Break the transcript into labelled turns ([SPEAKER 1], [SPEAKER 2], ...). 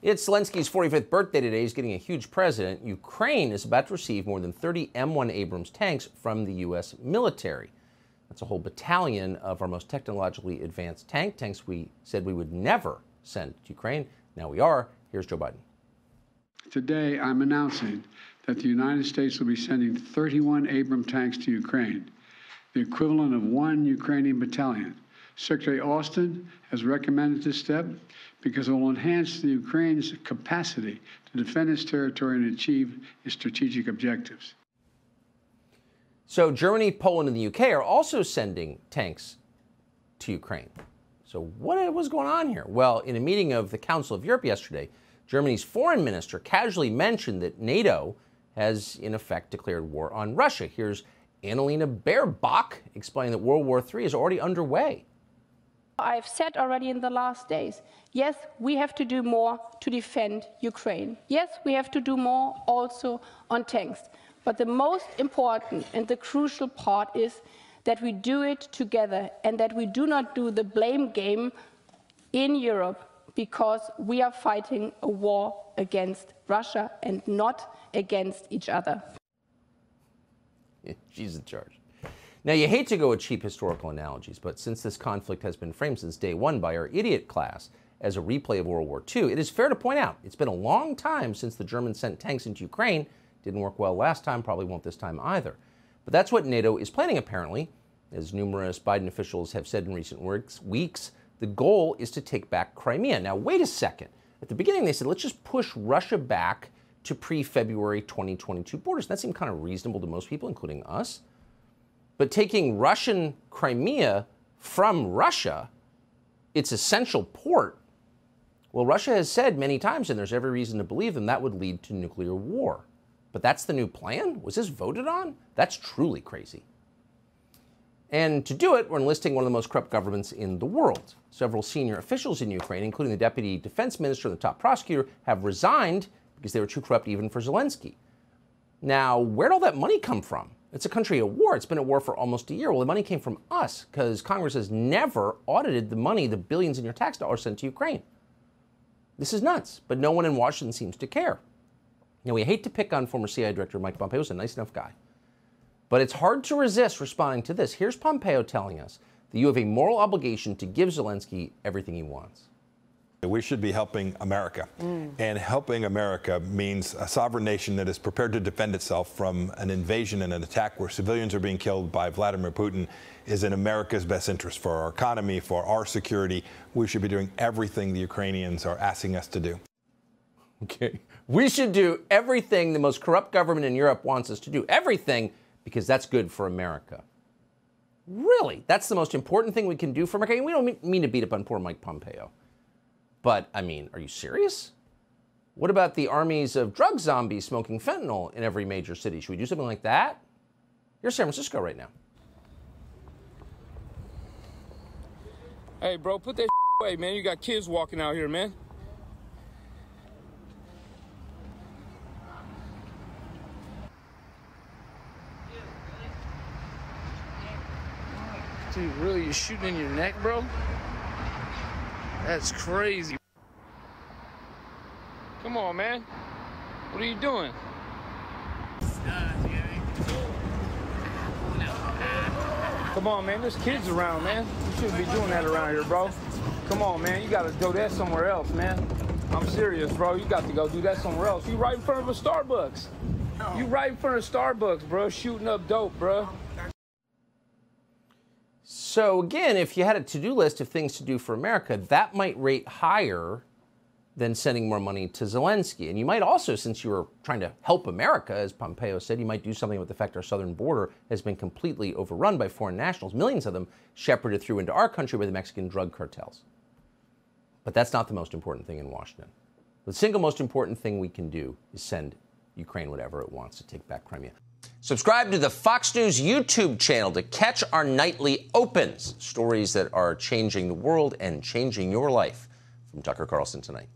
[SPEAKER 1] It's Zelensky's 45th birthday today. He's getting a huge present. Ukraine is about to receive more than 30 M1 Abrams tanks from the U.S. military. That's a whole battalion of our most technologically advanced tanks we said we would never send to Ukraine. Now we are. Here's Joe Biden.
[SPEAKER 2] Today, I'm announcing that the United States will be sending 31 Abrams tanks to Ukraine, the equivalent of 1 Ukrainian battalion. Secretary Austin has recommended this step because it will enhance the Ukraine's capacity to defend its territory and achieve its strategic objectives.
[SPEAKER 1] So Germany, Poland, and the UK are also sending tanks to Ukraine. So what was going on here? Well, in a meeting of the Council of Europe yesterday, Germany's foreign minister casually mentioned that NATO has, in effect, declared war on Russia. Here's Annalena Baerbock explaining that World War III is already underway.
[SPEAKER 3] I've said already in the last days, yes, we have to do more to defend Ukraine. Yes, we have to do more also on tanks. But the most important and the crucial part is that we do it together and that we do not do the blame game in Europe, because we are fighting a war against Russia and not against each other.
[SPEAKER 1] She's in charge. Now, you hate to go with cheap historical analogies, but since this conflict has been framed since day one by our idiot class as a replay of World War II, it is fair to point out it's been a long time since the Germans sent tanks into Ukraine. Didn't work well last time, probably won't this time either. But that's what NATO is planning, apparently. As numerous Biden officials have said in recent weeks, the goal is to take back Crimea. Now, wait a second. At the beginning, they said, let's just push Russia back to pre-February 2022 borders. That seemed kind of reasonable to most people, including us. But taking Russian Crimea from Russia, its essential port, well, Russia has said many times, and there's every reason to believe them, that would lead to nuclear war. But that's the new plan? Was this voted on? That's truly crazy. And to do it, we're enlisting one of the most corrupt governments in the world. Several senior officials in Ukraine, including the deputy defense minister and the top prosecutor, have resigned because they were too corrupt even for Zelensky. Now, where'd all that money come from? It's a country at war. It's been at war for almost a year. Well, the money came from us because Congress has never audited the money, the billions in your tax dollars sent to Ukraine. This is nuts, but no one in Washington seems to care. Now, we hate to pick on former CIA Director Mike Pompeo. He's a nice enough guy. But it's hard to resist responding to this. Here's Pompeo telling us that you have a moral obligation to give Zelensky everything he wants.
[SPEAKER 4] We should be helping America. And helping America means a sovereign nation that is prepared to defend itself from an invasion and an attack where civilians are being killed by Vladimir Putin is in America's best interest for our economy, for our security. We should be doing everything the Ukrainians are asking us to do.
[SPEAKER 1] Okay. We should do everything the most corrupt government in Europe wants us to do. Everything, because that's good for America. Really? That's the most important thing we can do for America? And we don't mean to beat up on poor Mike Pompeo. But, I mean, are you serious? What about the armies of drug zombies smoking fentanyl in every major city? Should we do something like that? You're San Francisco right now.
[SPEAKER 5] Hey, bro, put that away, man. You got kids walking out here, man. Dude, really? You're shooting in your neck, bro? That's crazy. Come on, man. What are you doing? Come on, man. There's kids around, man. You shouldn't be doing that around here, bro. Come on, man. You got to do that somewhere else, man. I'm serious, bro. You got to go do that somewhere else. You right in front of a Starbucks. You right in front of Starbucks, bro. Shooting up dope, bro.
[SPEAKER 1] So again, if you had a to-do list of things to do for America, that might rate higher than sending more money to Zelensky. And you might also, since you were trying to help America, as Pompeo said, you might do something with the fact our southern border has been completely overrun by foreign nationals, millions of them shepherded through into our country by the Mexican drug cartels. But that's not the most important thing in Washington. The single most important thing we can do is send Ukraine whatever it wants to take back Crimea. Subscribe to the Fox News YouTube channel to catch our nightly opens, stories that are changing the world and changing your life. From Tucker Carlson Tonight.